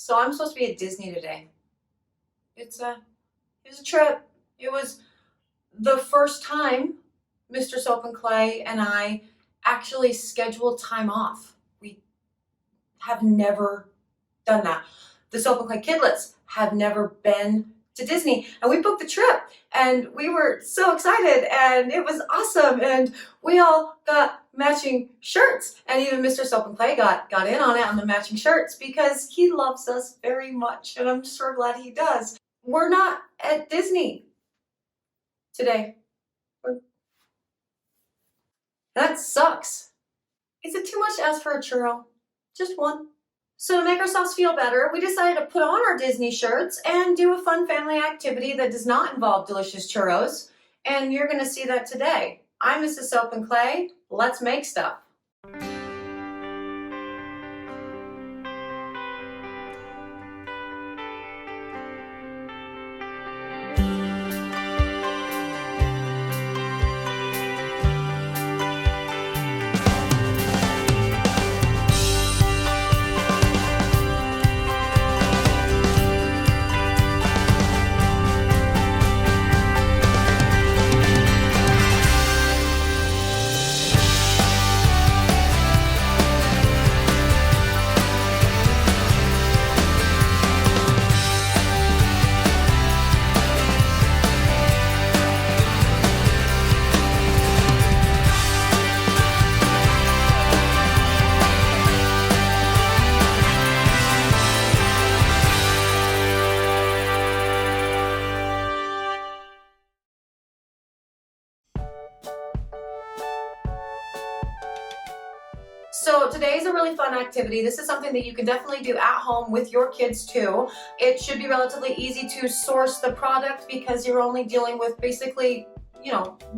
So I'm supposed to be at Disney today. It was a trip. It was the first time Mr. Soap and Clay and I actually scheduled time off. We have never done that. The Soap and Clay Kidlets have never been to Disney, and we booked the trip, and we were so excited, and it was awesome, and we all got matching shirts, and even Mr. Soap and Clay got in on it on the matching shirts because he loves us very much, and I'm sure glad he does. We're not at Disney today. That sucks. Is it too much to ask for a churro? Just one. So to make ourselves feel better, we decided to put on our Disney shirts and do a fun family activity that does not involve delicious churros. And you're gonna see that today. I'm Mrs. Soap and Clay. Let's make stuff. So today's a really fun activity. This is something that you can definitely do at home with your kids too. It should be relatively easy to source the product because you're only dealing with basically,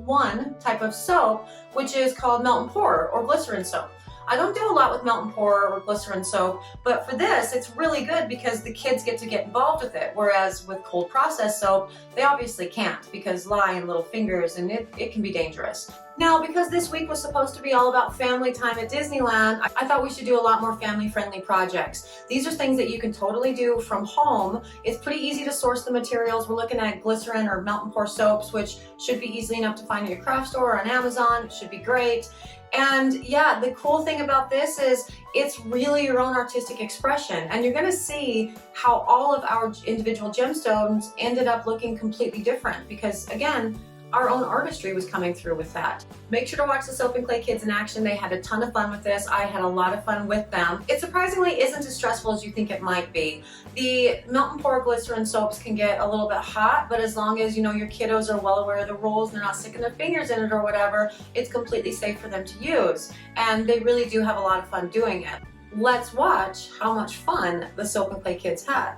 one type of soap, which is called melt and pour or glycerin soap. I don't do a lot with melt and pour or glycerin soap, but for this, it's really good because the kids get to get involved with it. Whereas with cold process soap, they obviously can't because lye and little fingers, and it can be dangerous. Now, because this week was supposed to be all about family time at Disneyland, I thought we should do a lot more family-friendly projects. These are things that you can totally do from home. It's pretty easy to source the materials. We're looking at glycerin or melt and pour soaps, which should be easy enough to find at your craft store or on Amazon. It should be great. And yeah, the cool thing about this is it's really your own artistic expression, and you're gonna see how all of our individual gemstones ended up looking completely different because, again, our own artistry was coming through with that. Make sure to watch the Soap and Clay Kids in action. They had a ton of fun with this. I had a lot of fun with them. It surprisingly isn't as stressful as you think it might be. The melt and pour glycerin soaps can get a little bit hot, but as long as your kiddos are well aware of the rules and they're not sticking their fingers in it or whatever, it's completely safe for them to use. And they really do have a lot of fun doing it. Let's watch how much fun the Soap and Clay Kids had.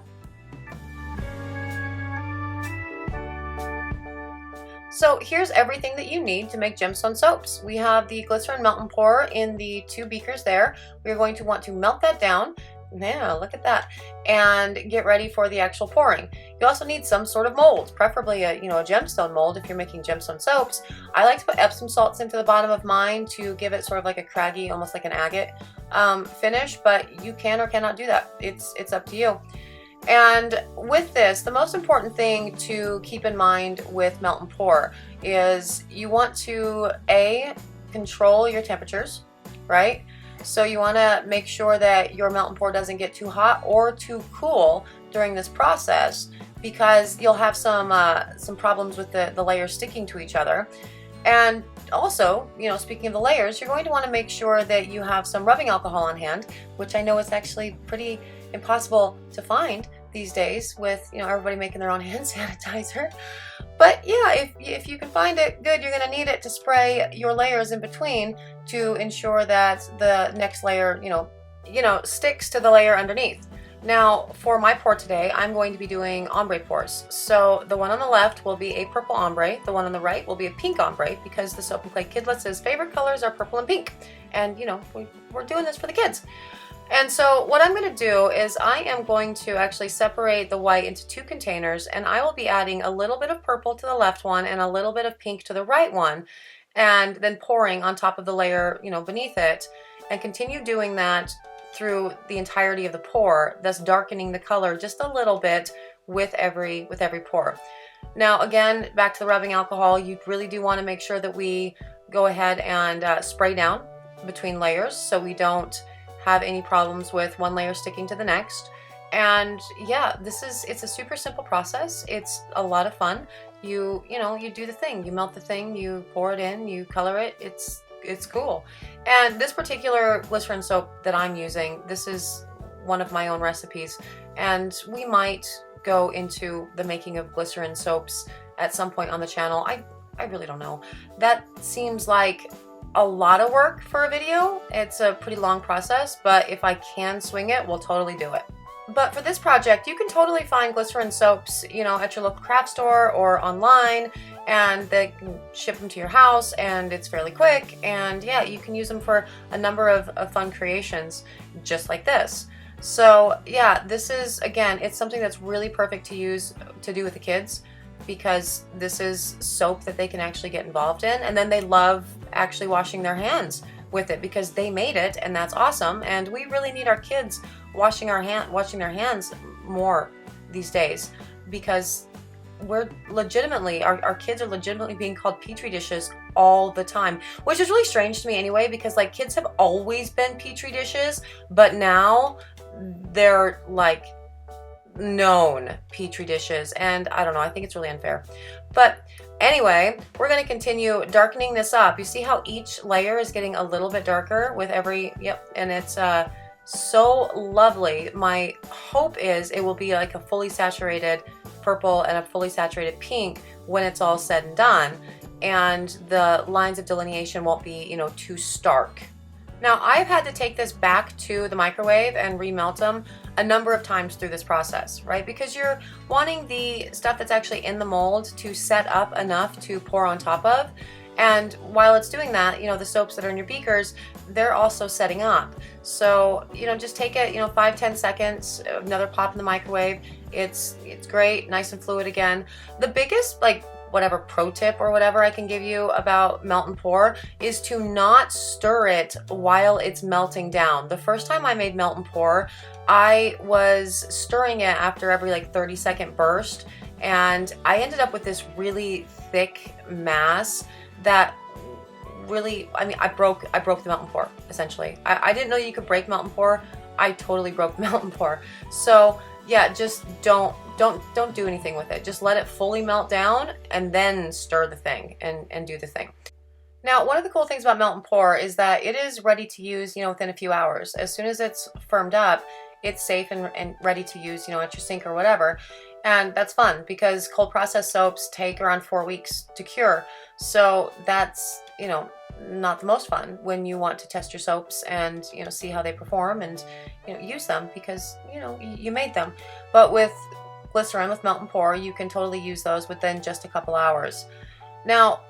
So here's everything that you need to make gemstone soaps. We have the glycerin melt and pour in the 2 beakers there. We're going to want to melt that down. Yeah, look at that. And get ready for the actual pouring. You also need some sort of mold, preferably a gemstone mold if you're making gemstone soaps. I like to put Epsom salts into the bottom of mine to give it sort of like a craggy, almost like an agate finish, but you can or cannot do that. It's up to you. And with this, the most important thing to keep in mind with melt and pour is you want to control your temperatures, right? So you want to make sure that your melt and pour doesn't get too hot or too cool during this process because you'll have some problems with the layers sticking to each other. And also, speaking of the layers, you're going to want to make sure that you have some rubbing alcohol on hand, which I know is actually pretty impossible to find these days with everybody making their own hand sanitizer. But yeah, if you can find it, good. You're going to need it to spray your layers in between to ensure that the next layer sticks to the layer underneath. Now for my pour today, I'm going to be doing ombre pours. So the one on the left will be a purple ombre, the one on the right will be a pink ombre because the Soap and Clay Kidlets' favorite colors are purple and pink, and we're doing this for the kids. And so what I'm going to do is I am going to actually separate the white into 2 containers, and I will be adding a little bit of purple to the left one and a little bit of pink to the right one, and then pouring on top of the layer beneath it, and continue doing that through the entirety of the pour, thus darkening the color just a little bit with every pour. Now again, back to the rubbing alcohol, you really do want to make sure that we go ahead and spray down between layers so we don't have any problems with one layer sticking to the next. And yeah, it's a super simple process. It's a lot of fun. You do the thing, you melt the thing, you pour it in, you color it. It's cool. And this particular glycerin soap that I'm using, this is one of my own recipes, and we might go into the making of glycerin soaps at some point on the channel. I really don't know. That seems like a lot of work for a video. It's a pretty long process, but if I can swing it, we'll totally do it. But for this project, you can totally find glycerin soaps, at your local craft store or online, and they can ship them to your house, and it's fairly quick. And yeah, you can use them for a number of fun creations, just like this. So yeah, this is, again, it's something that's really perfect to do with the kids, because this is soap that they can actually get involved in, and then they love actually washing their hands with it because they made it, and that's awesome. And we really need our kids washing their hands more these days, because we're legitimately, our kids are legitimately being called petri dishes all the time, which is really strange to me anyway, because like kids have always been petri dishes, but now they're like known petri dishes, and I don't know, I think it's really unfair. But anyway, we're going to continue darkening this up. You see how each layer is getting a little bit darker with every, yep, and it's so lovely. My hope is it will be like a fully saturated purple and a fully saturated pink when it's all said and done, and the lines of delineation won't be, too stark. Now, I've had to take this back to the microwave and remelt them a number of times through this process, right? Because you're wanting the stuff that's actually in the mold to set up enough to pour on top of. And while it's doing that, the soaps that are in your beakers, they're also setting up. So, just take it, 5-10 seconds, another pop in the microwave. It's great, nice and fluid again. The biggest, whatever pro tip or whatever I can give you about melt and pour is to not stir it while it's melting down. The first time I made melt and pour, I was stirring it after every 30-second burst, and I ended up with this really thick mass that really, I broke the melt and pour, essentially. I didn't know you could break melt and pour. I totally broke melt and pour. So yeah, just don't do anything with it. Just let it fully melt down and then stir the thing and do the thing. Now, one of the cool things about melt and pour is that it is ready to use, within a few hours. As soon as it's firmed up, it's safe and ready to use, at your sink or whatever. And that's fun because cold processed soaps take around 4 weeks to cure. So that's, not the most fun when you want to test your soaps and, see how they perform and, use them because, you made them. But with glycerin, with melt and pour, you can totally use those within just a couple hours. Now,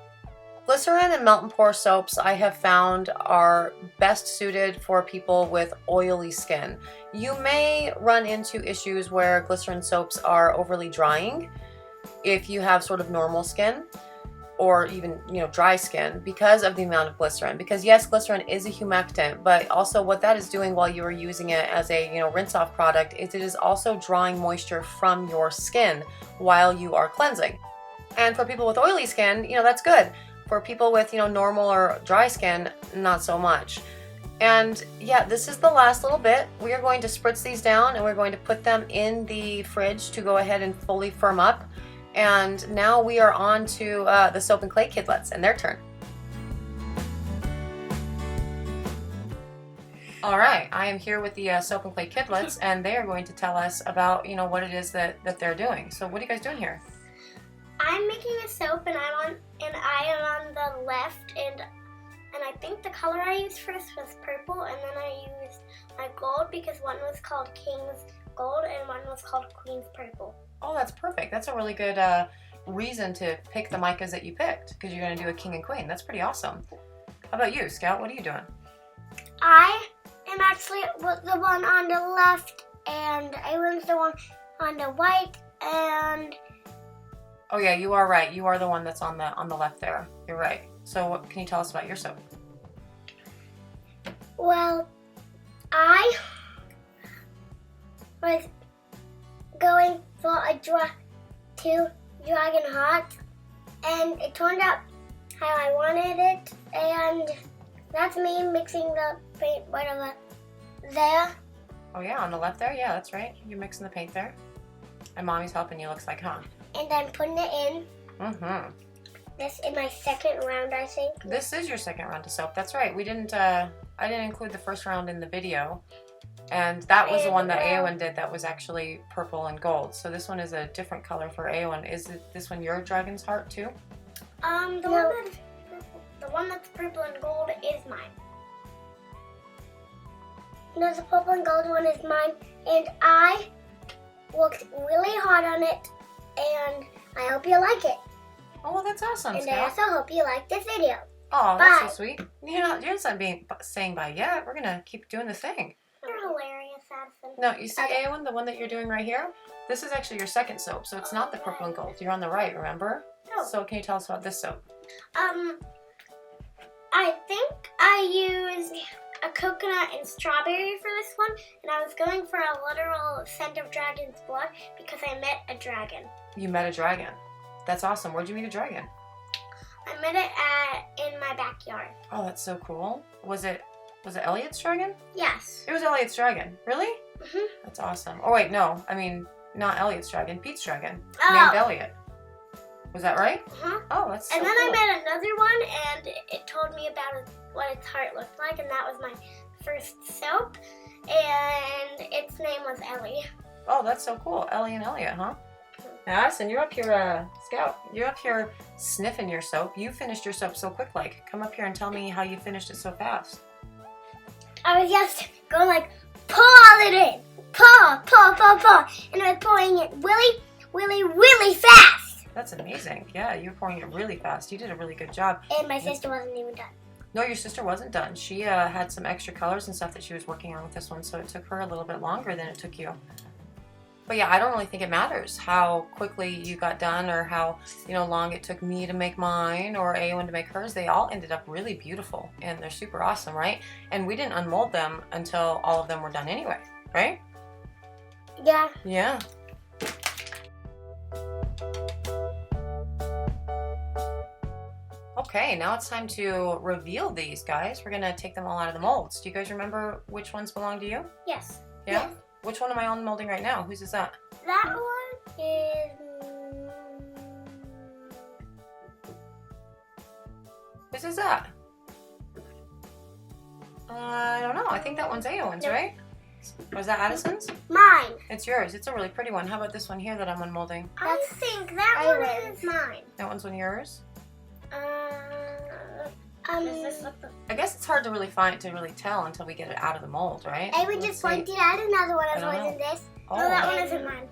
glycerin and melt and pour soaps I have found are best suited for people with oily skin. You may run into issues where glycerin soaps are overly drying if you have sort of normal skin or even, dry skin because of the amount of glycerin. Because yes, glycerin is a humectant, but also what that is doing while you are using it as a, rinse off product is it is also drawing moisture from your skin while you are cleansing. And for people with oily skin, that's good. For people with, normal or dry skin, not so much. And yeah, this is the last little bit. We are going to spritz these down and we're going to put them in the fridge to go ahead and fully firm up. And now we are on to the Soap and Clay Kidlets and their turn. All right, I am here with the Soap and Clay Kidlets, and they are going to tell us about, what it is that they're doing. So what are you guys doing here? I'm making a soap, and I am on the left, and I think the color I used first was purple, and then I used my gold because one was called King's Gold and one was called Queen's Purple. Oh, that's perfect. That's a really good reason to pick the micas that you picked because you're going to do a king and queen. That's pretty awesome. How about you, Scout? What are you doing? I am actually the one on the left, and Aylin's the one on the white, and... Oh yeah, you are right. You are the one that's on the left there. You're right. So what can you tell us about your soap? Well, I dragon hearts, and it turned out how I wanted it, and that's me mixing the paint right over there. Oh yeah, on the left there? Yeah, that's right. You're mixing the paint there. And Mommy's helping you, looks like, huh? And I'm putting it in. Mm-hmm. This is my second round, I think. This is your second round of soap. That's right. We didn't, I didn't include the first round in the video. And that was the one that Aowen did that was actually purple and gold. So this one is a different color for Aowen. Is this one your dragon's heart too? The one that's purple and gold is mine. No, the purple and gold one is mine, and I worked really hard on it, and I hope you like it. Oh, well, that's awesome, And Scout. I also hope you like this video. Oh, that's Bye. so sweet. You're not saying bye yet. We're gonna keep doing the thing. You're hilarious, Addison. No, you see, Okay. Aowen, the one that you're doing right here? This is actually your second soap, so it's not the purple and gold. You're on the right, remember? Oh. So can you tell us about this soap? I think I used a coconut and strawberry for this one, and I was going for a literal scent of dragon's blood because I met a dragon. You met a dragon. That's awesome. Where'd you meet a dragon? I met it in my backyard. Oh, that's so cool. Was it Elliot's dragon? Yes. It was Elliot's dragon. Really? Mhm. That's awesome. Oh wait, no. I mean, not Elliot's dragon. Pete's dragon. Oh. Named Elliot. Was that right? Uh-huh. Oh, that's so And then cool. I met another one, and it told me about what its heart looked like, and that was my first soap, and its name was Ellie. Oh, that's so cool. Ellie and Elliot, huh? Now, Addison, you're up here, Scout. You're up here sniffing your soap. You finished your soap so quick, like. Come up here and tell me how you finished it so fast. I was just going like, pour it in, pour, and I was pouring it really fast. That's amazing. Yeah, you're pouring it really fast. You did a really good job. And my sister wasn't even done. No, your sister wasn't done. She had some extra colors and stuff that she was working on with this one, so it took her a little bit longer than it took you. But yeah, I don't really think it matters how quickly you got done or how long it took me to make mine or Aowen to make hers. They all ended up really beautiful and they're super awesome, right? And we didn't unmold them until all of them were done anyway, right? Yeah. Yeah. Okay, now it's time to reveal these, guys. We're gonna take them all out of the molds. Do you guys remember which ones belong to you? Yes. Yeah? Yes. Which one am I unmolding right now? Whose is that? That one is... Whose is that? I don't know. I think that one's Aowen's, No. right? Was that Addison's? Mine. It's yours. It's a really pretty one. How about this one here that I'm unmolding? I think that one is mine. That one's one of yours? Does this look the... I guess it's hard to really tell until we get it out of the mold, right? I would Let's just see. pointed out another one I of don't wasn't know. this. Oh, No, that one isn't mine.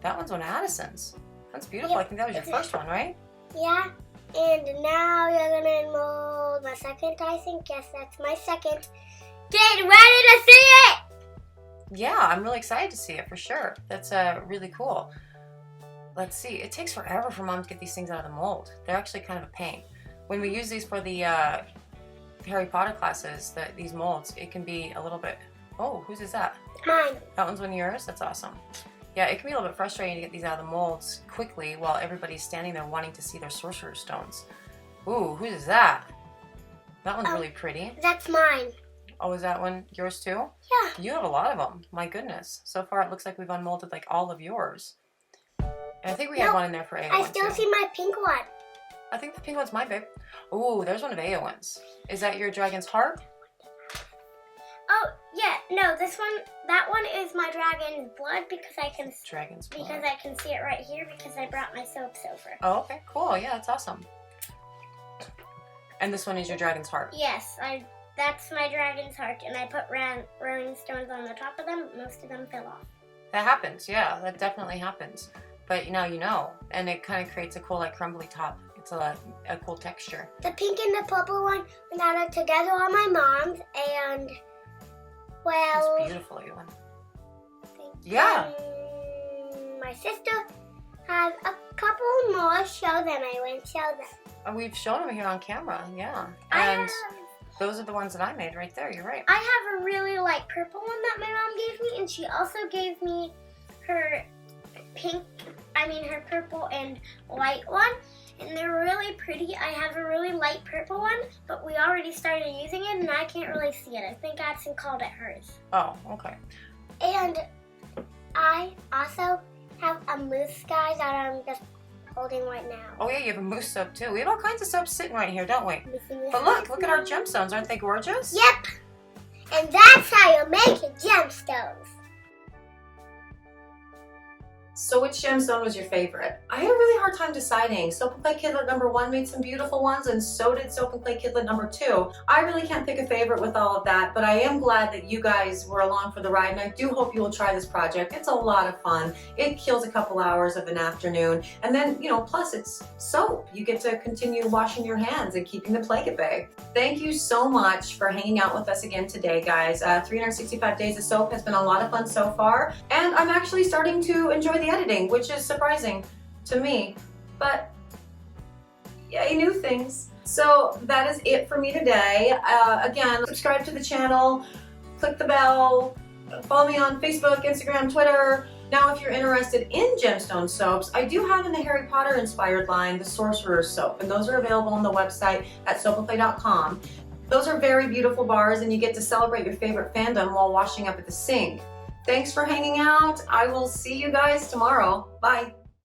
That one's one of Addison's. That's beautiful. Yeah, I think that was your it's first one, right? Yeah. And now you're gonna mold my second, I think. Yes, that's my second. Get ready to see it! Yeah, I'm really excited to see it for sure. That's really cool. Let's see. It takes forever for Mom to get these things out of the mold. They're actually kind of a pain. When we use these for the Harry Potter classes, these molds, it can be a little bit... Oh, whose is that? Mine. That one's one of yours? That's awesome. Yeah, it can be a little bit frustrating to get these out of the molds quickly while everybody's standing there wanting to see their Sorcerer's Stones. Ooh, whose is that? That one's really pretty. That's mine. Oh, is that one yours too? Yeah. You have a lot of them. My goodness. So far it looks like we've unmolded like all of yours. And I think we had one in there for Aowen I still too. see my pink one. I think the pink one's mine, babe. Ooh, there's one of Aowen's. Is that your dragon's heart? Oh, yeah. No, that one is my dragon's blood because I can Dragon's blood. because I can see it right here because I brought my soaps over. Oh, okay. Cool. Yeah, that's awesome. And this one is your dragon's heart. Yes, that's my dragon's heart, and I put rolling stones on the top of them. Most of them fell off. That happens. Yeah, that definitely happens. But now you know. And it kind of creates a cool like crumbly top. It's a cool texture. The pink and the purple one went out together on my mom's, and well, It's beautiful, Ewan. Yeah. My sister has a couple more. Show them. I won't show them. And we've shown them here on camera. Yeah. I And have those are the ones that I made right there. You're right. I have a really light purple one that my mom gave me, and she also gave me her pink her purple and white one. And they're really pretty. I have a really light purple one, but we already started using it and I can't really see it. I think Addison called it hers. Oh, okay. And I also have a mousse, guys, that I'm just holding right now. Oh yeah, you have a mousse soap too. We have all kinds of soaps sitting right here, don't we? But look at our gemstones. Aren't they gorgeous? Yep. And that's how you make your gemstones. So which gemstone was your favorite? I had a really hard time deciding. Soap and Clay Kidlet #1 made some beautiful ones, and so did Soap and Clay Kidlet #2. I really can't pick a favorite with all of that, but I am glad that you guys were along for the ride, and I do hope you will try this project. It's a lot of fun. It kills a couple hours of an afternoon, and then, plus it's soap. You get to continue washing your hands and keeping the plague at bay. Thank you so much for hanging out with us again today, guys. 365 Days of Soap has been a lot of fun so far, and I'm actually starting to enjoy the editing, which is surprising to me, but yay, new things. So that is it for me today. Again, subscribe to the channel, click the bell, follow me on Facebook, Instagram, Twitter. Now, if you're interested in gemstone soaps, I do have in the Harry Potter inspired line the Sorcerer's Soap, and those are available on the website at soapandclay.com. Those are very beautiful bars, and you get to celebrate your favorite fandom while washing up at the sink. Thanks for hanging out. I will see you guys tomorrow. Bye.